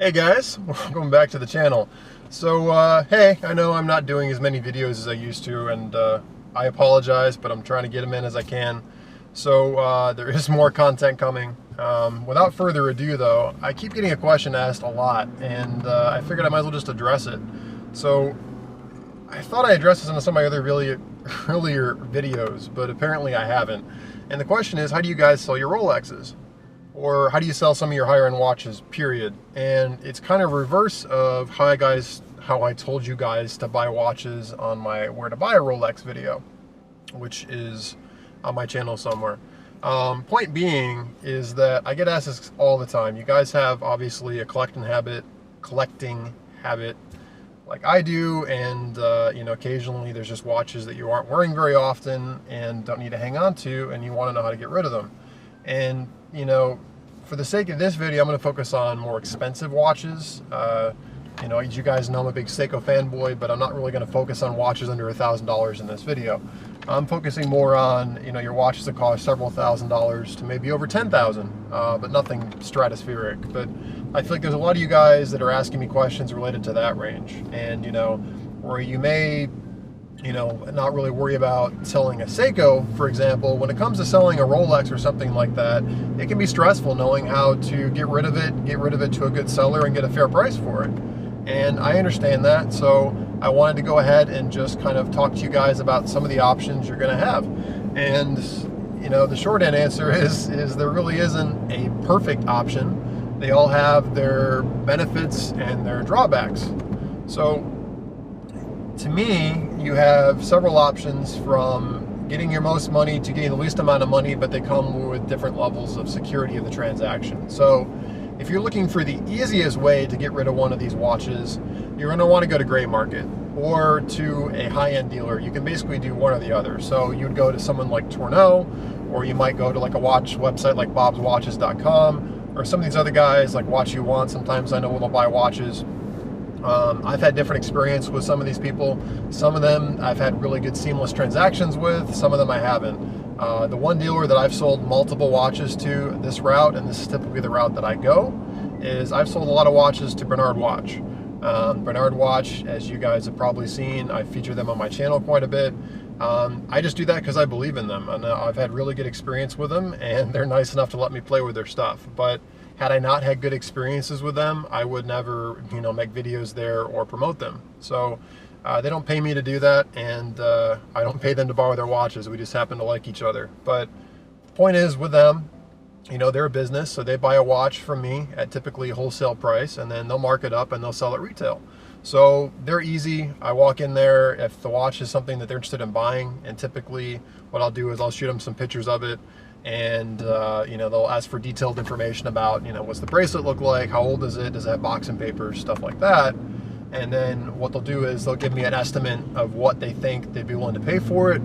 Hey guys, welcome back to the channel. So, hey, I know I'm not doing as many videos as I used to, and I apologize, but I'm trying to get them in as I can. So, there is more content coming. Without further ado, though, I keep getting a question asked a lot, and I figured I might as well just address it. So, I thought I addressed this in some of my other really earlier videos, but apparently I haven't. And the question is, how do you guys sell your Rolexes? Or how do you sell some of your higher end watches, period? And it's kind of reverse of how I told you guys to buy watches on my where to buy a Rolex video, which is on my channel somewhere. Point being is that I get asked this all the time. You guys have obviously a collecting habit like I do, and occasionally there's just watches that you aren't wearing very often and don't need to hang on to, and you want to know how to get rid of them. And for the sake of this video, I'm going to focus on more expensive watches. As you guys know, I'm a big Seiko fanboy, but I'm not really going to focus on watches under $1,000 in this video. I'm focusing more on, your watches that cost several $1,000s to maybe over $10,000, but nothing stratospheric. But I feel like there's a lot of you guys that are asking me questions related to that range. And, where you may not really worry about selling a Seiko, for example. When it comes to selling a Rolex or something like that, it can be stressful knowing how to get rid of it to a good seller and get a fair price for it. And I understand that, so I wanted to go ahead and just kind of talk to you guys about some of the options you're going to have. And the short end answer is there really isn't a perfect option. They all have their benefits and their drawbacks. So to me, you have several options, from getting your most money to getting the least amount of money, but they come with different levels of security of the transaction. So if you're looking for the easiest way to get rid of one of these watches, you're going to want to go to gray market or to a high-end dealer. You can basically do one or the other. So you'd go to someone like Tourneau, or you might go to like a watch website like bobswatches.com, or some of these other guys like Watch You Want. Sometimes I know they'll buy watches. I've had different experience with some of these people. Some of them I've had really good seamless transactions with. Some of them I haven't. The one dealer that I've sold multiple watches to this route, and this is typically the route that I go, is I've sold a lot of watches to Bernard Watch. Bernard Watch, as you guys have probably seen, I feature them on my channel quite a bit. I just do that because I believe in them, and I've had really good experience with them, and they're nice enough to let me play with their stuff. But had I not had good experiences with them, I would never, make videos there or promote them. So they don't pay me to do that, and I don't pay them to borrow their watches. We just happen to like each other. But the point is, with them, they're a business, so they buy a watch from me at typically wholesale price, and then they'll mark it up and they'll sell it retail. So they're easy. I walk in there if the watch is something that they're interested in buying, and typically what I'll do is I'll shoot them some pictures of it, and they'll ask for detailed information about what's the bracelet look like, how old is it, does it have boxing papers, stuff like that. And then what they'll do is they'll give me an estimate of what they think they'd be willing to pay for it,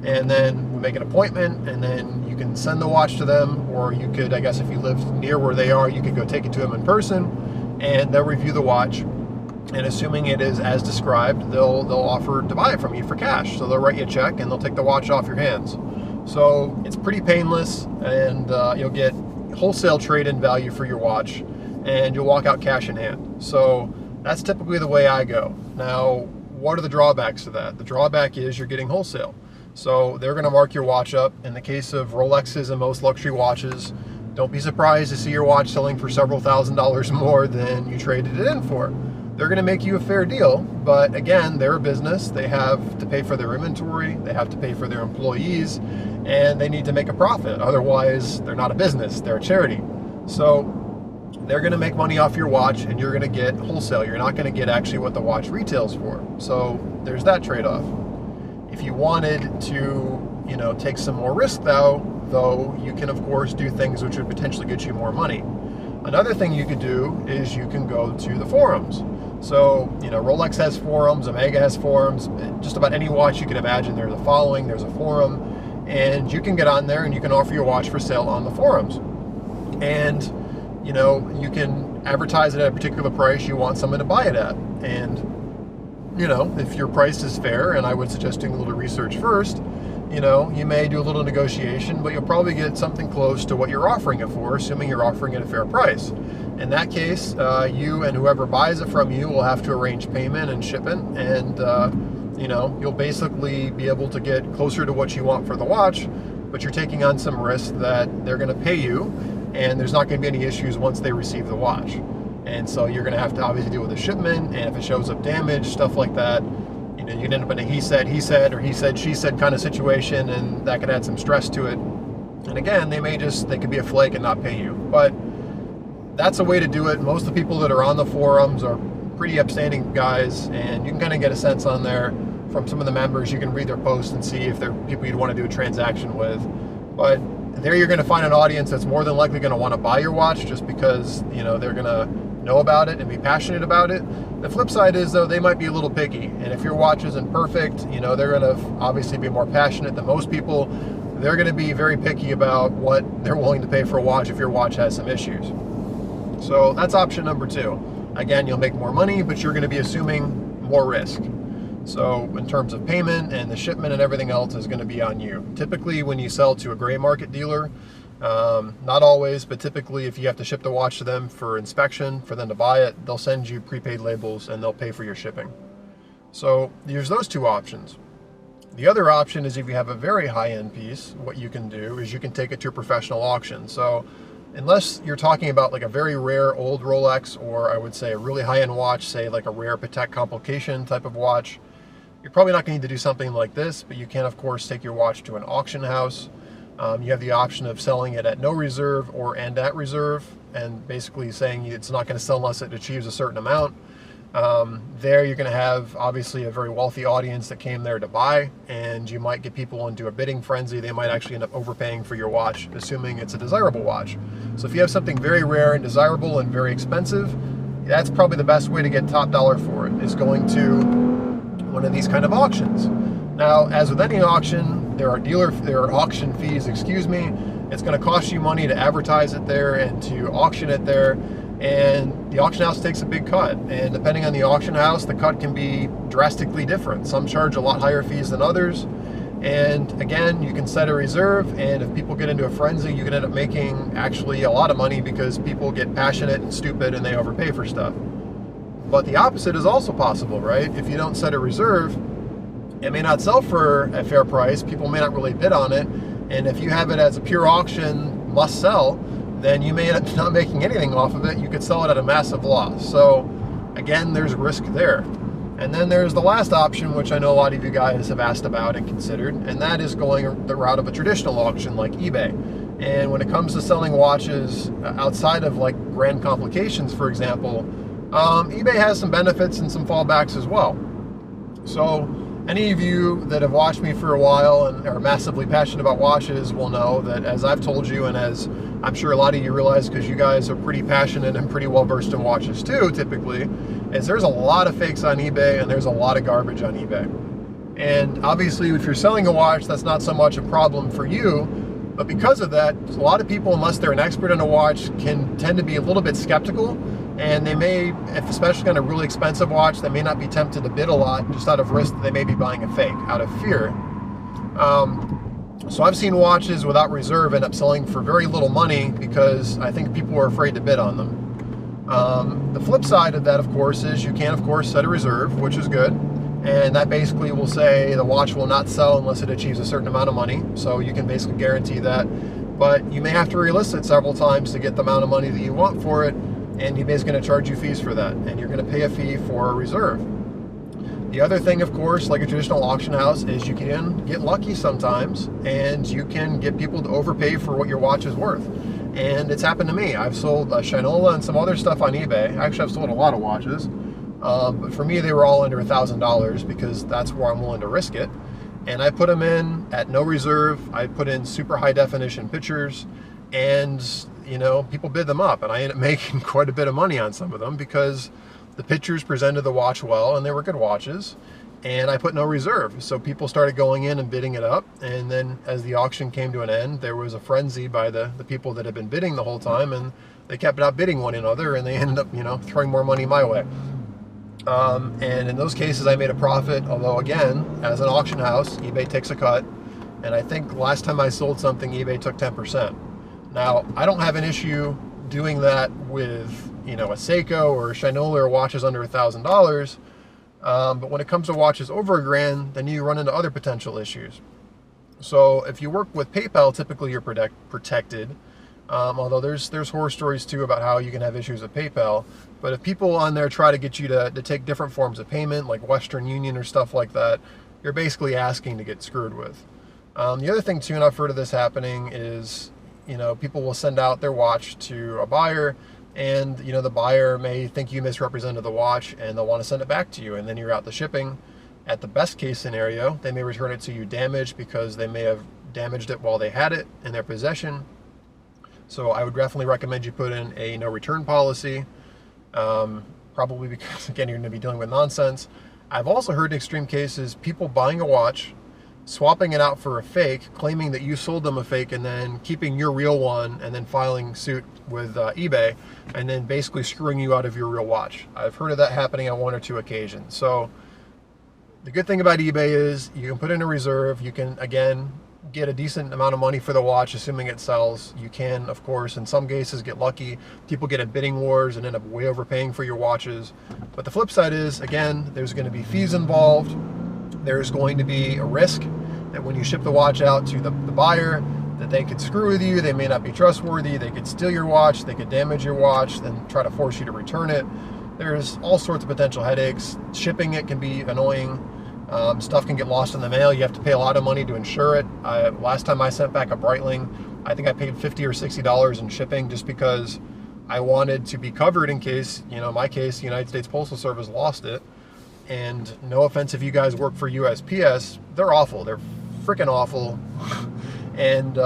and then we make an appointment, and then you can send the watch to them, or you could, I guess if you live near where they are, you could go take it to them in person, and they'll review the watch, and assuming it is as described, they'll offer to buy it from you for cash. So they'll write you a check and they'll take the watch off your hands. So it's pretty painless, and you'll get wholesale trade-in value for your watch, and you'll walk out cash in hand. So that's typically the way I go. Now, what are the drawbacks to that? The drawback is you're getting wholesale. So they're going to mark your watch up. In the case of Rolexes and most luxury watches, don't be surprised to see your watch selling for several $1,000s more than you traded it in for. They're going to make you a fair deal, but again, they're a business. They have to pay for their inventory, they have to pay for their employees, and they need to make a profit. Otherwise, they're not a business, they're a charity. So they're going to make money off your watch, and you're going to get wholesale. You're not going to get actually what the watch retails for. So there's that trade-off. If you wanted to, take some more risk though, you can of course do things which would potentially get you more money. Another thing you could do is you can go to the forums. So, Rolex has forums, Omega has forums, just about any watch you can imagine, there's a following, there's a forum, and you can get on there and you can offer your watch for sale on the forums. And, you can advertise it at a particular price you want someone to buy it at. And, if your price is fair, and I would suggest doing a little research first, you know, you may do a little negotiation, but you'll probably get something close to what you're offering it for, assuming you're offering it at a fair price. In that case, you and whoever buys it from you will have to arrange payment and shipment, and you know, you'll basically be able to get closer to what you want for the watch, but you're taking on some risk that they're going to pay you, and there's not going to be any issues once they receive the watch. And so you're going to have to obviously deal with the shipment, and if it shows up damaged, stuff like that, you know, you can end up in a he said, or he said, she said kind of situation, and that could add some stress to it. And again, they could be a flake and not pay you. But that's a way to do it. Most of the people that are on the forums are pretty upstanding guys, and you can kind of get a sense on there from some of the members. You can read their posts and see if they're people you'd want to do a transaction with. But there you're going to find an audience that's more than likely going to want to buy your watch, just because, you know, they're going to know about it and be passionate about it. The flip side is, though, they might be a little picky, and if your watch isn't perfect, you know, they're going to obviously be more passionate than most people. They're going to be very picky about what they're willing to pay for a watch if your watch has some issues. So that's option number 2. Again, you'll make more money, but you're going to be assuming more risk. So in terms of payment and the shipment and everything else is going to be on you. Typically when you sell to a gray market dealer, not always, but typically if you have to ship the watch to them for inspection, for them to buy it, they'll send you prepaid labels and they'll pay for your shipping. So there's those 2 options. The other option is if you have a very high-end piece, what you can do is you can take it to a professional auction. So unless you're talking about like a very rare old Rolex, or I would say a really high-end watch, say like a rare Patek complication type of watch, you're probably not going to need to do something like this, but you can of course take your watch to an auction house. You have the option of selling it at no reserve and at reserve, and basically saying it's not going to sell unless it achieves a certain amount. There you're going to have obviously a very wealthy audience that came there to buy, and you might get people into a bidding frenzy. They might actually end up overpaying for your watch, assuming it's a desirable watch. So if you have something very rare and desirable and very expensive, that's probably the best way to get top dollar for it, is going to one of these kind of auctions. Now, as with any auction, there are auction fees, excuse me. It's going to cost you money to advertise it there and to auction it there. And the auction house takes a big cut, and depending on the auction house, the cut can be drastically different. Some charge a lot higher fees than others, and again, you can set a reserve, and if people get into a frenzy, you can end up making actually a lot of money because people get passionate and stupid and they overpay for stuff. But the opposite is also possible, right? If you don't set a reserve, it may not sell for a fair price, people may not really bid on it, and if you have it as a pure auction must sell, then you may end up not making anything off of it. You could sell it at a massive loss. So again, there's risk there. And then there's the last option, which I know a lot of you guys have asked about and considered, and that is going the route of a traditional auction like eBay. And when it comes to selling watches outside of like grand complications, for example, eBay has some benefits and some fallbacks as well. So any of you that have watched me for a while and are massively passionate about watches will know that, as I've told you, and as I'm sure a lot of you realize because you guys are pretty passionate and pretty well versed in watches too, typically, is there's a lot of fakes on eBay and there's a lot of garbage on eBay. And obviously if you're selling a watch, that's not so much a problem for you, but because of that, a lot of people, unless they're an expert in a watch, can tend to be a little bit skeptical, and they may, if especially on a really expensive watch, they may not be tempted to bid a lot just out of risk that they may be buying a fake, out of fear. So I've seen watches without reserve end up selling for very little money because I think people are afraid to bid on them. The flip side of that, of course, is you can, of course, set a reserve, which is good. And that basically will say the watch will not sell unless it achieves a certain amount of money. So you can basically guarantee that. But you may have to relist it several times to get the amount of money that you want for it. And eBay's going to charge you fees for that. And you're going to pay a fee for a reserve. The other thing, of course, like a traditional auction house, is you can get lucky sometimes, and you can get people to overpay for what your watch is worth. And it's happened to me. I've sold a Shinola and some other stuff on eBay. Actually, I've sold a lot of watches. But for me, they were all under $1,000 because that's where I'm willing to risk it. And I put them in at no reserve. I put in super high definition pictures, and you know, people bid them up, and I ended up making quite a bit of money on some of them because the pictures presented the watch well, and they were good watches, and I put no reserve. So people started going in and bidding it up, and then as the auction came to an end, there was a frenzy by the people that had been bidding the whole time, and they kept outbidding one another, and they ended up, you know, throwing more money my way. And in those cases, I made a profit, although again, as an auction house, eBay takes a cut, And I think last time I sold something, eBay took 10%. Now, I don't have an issue doing that with, a Seiko or a Shinola or watches under $1,000. But when it comes to watches over $1,000, then you run into other potential issues. So if you work with PayPal, typically you're protected. Although there's horror stories too about how you can have issues with PayPal. But if people on there try to get you to take different forms of payment, like Western Union or stuff like that, you're basically asking to get screwed with. The other thing too, and I've heard of this happening, is people will send out their watch to a buyer, and the buyer may think you misrepresented the watch and they'll want to send it back to you, and then you're out the shipping. At the best case scenario, they may return it to you damaged because they may have damaged it while they had it in their possession. So I would definitely recommend you put in a no return policy, probably because, again, you're going to be dealing with nonsense. I've also heard in extreme cases people buying a watch, swapping it out for a fake, claiming that you sold them a fake, and then keeping your real one and then filing suit with eBay, and then basically screwing you out of your real watch. I've heard of that happening on 1 or 2 occasions. So the good thing about eBay is you can put in a reserve. You can, again, get a decent amount of money for the watch, assuming it sells. You can, of course, in some cases get lucky. People get in bidding wars and end up way overpaying for your watches. But the flip side is, again, there's going to be fees involved. There's going to be a risk that when you ship the watch out to the buyer, that they could screw with you, they may not be trustworthy, they could steal your watch, they could damage your watch, then try to force you to return it. There's all sorts of potential headaches. Shipping it can be annoying. Stuff can get lost in the mail. You have to pay a lot of money to insure it. Last time I sent back a Breitling, I think I paid $50 or $60 in shipping just because I wanted to be covered in case, in my case, the United States Postal Service lost it. And no offense if you guys work for USPS, they're awful. They're freaking awful. And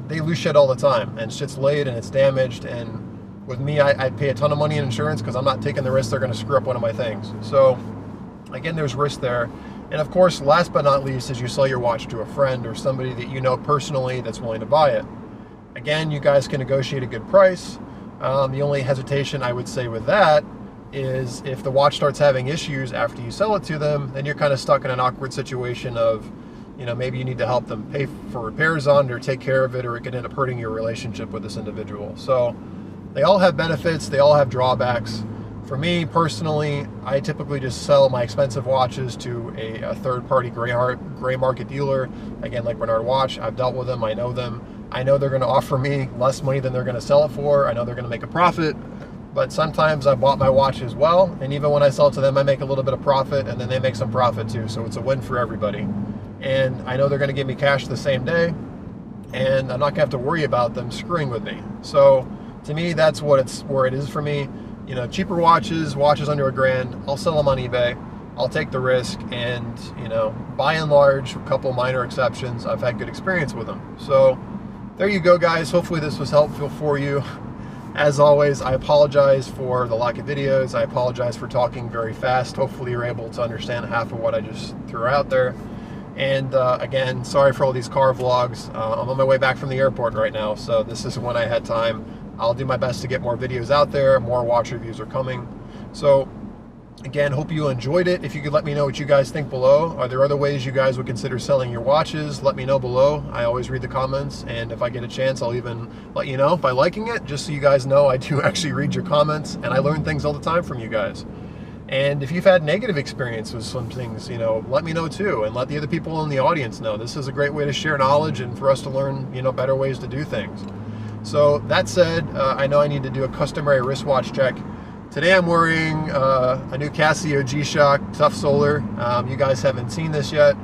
they lose shit all the time. And shit's late and it's damaged. And with me, I'd pay a ton of money in insurance because I'm not taking the risk they're going to screw up one of my things. So again, there's risk there. And of course, last but not least, is you sell your watch to a friend or somebody that you know personally that's willing to buy it. Again, you guys can negotiate a good price. The only hesitation I would say with that is if the watch starts having issues after you sell it to them, then you're kind of stuck in an awkward situation of, maybe you need to help them pay for repairs on it or take care of it, or it could end up hurting your relationship with this individual. So they all have benefits, they all have drawbacks. For me personally, I typically just sell my expensive watches to a third-party gray market dealer. Again, like Bernard Watch, I've dealt with them, I know them. I know they're going to offer me less money than they're going to sell it for. I know they're going to make a profit, but sometimes I bought my watch as well, and even when I sell it to them, I make a little bit of profit, and then they make some profit too, so it's a win for everybody. And I know they're going to give me cash the same day, and I'm not going to have to worry about them screwing with me. So to me, that's where it is for me. Cheaper watches under $1,000, I'll sell them on eBay. I'll take the risk, and by and large, a couple minor exceptions, I've had good experience with them. So there you go, guys. Hopefully this was helpful for you. As always, I apologize for the lack of videos. I apologize for talking very fast. Hopefully you're able to understand half of what I just threw out there. And again, sorry for all these car vlogs. I'm on my way back from the airport right now, so this is when I had time. I'll do my best to get more videos out there. More watch reviews are coming. So again, hope you enjoyed it. If you could let me know what you guys think below. Are there other ways you guys would consider selling your watches? Let me know below. I always read the comments, and if I get a chance, I'll even let you know by liking it, just so you guys know I do actually read your comments, and I learn things all the time from you guys. And if you've had negative experience with some things, let me know too, and let the other people in the audience know. This is a great way to share knowledge and for us to learn, better ways to do things. So that said, I know I need to do a customary wristwatch check. Today I'm wearing a new Casio G-Shock Tough Solar. You guys haven't seen this yet.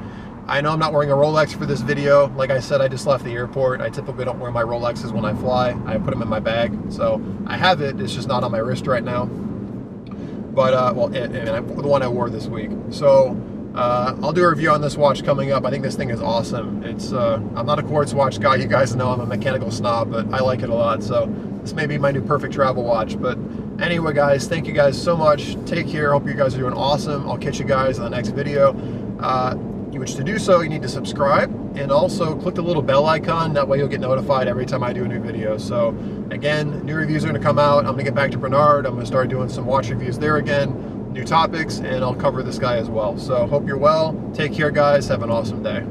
I know I'm not wearing a Rolex for this video. Like I said, I just left the airport. I typically don't wear my Rolexes when I fly. I put them in my bag. So I have it, it's just not on my wrist right now. But, the one I wore this week. So I'll do a review on this watch coming up. I think this thing is awesome. It's I'm not a quartz watch guy. You guys know I'm a mechanical snob, but I like it a lot. So this may be my new perfect travel watch. But anyway, guys, thank you guys so much. Take care. Hope you guys are doing awesome. I'll catch you guys in the next video. Which to do so, you need to subscribe and also click the little bell icon. That way you'll get notified every time I do a new video. So again, new reviews are going to come out. I'm going to get back to Bernard. I'm going to start doing some watch reviews there again, new topics, and I'll cover this guy as well. So hope you're well. Take care, guys. Have an awesome day.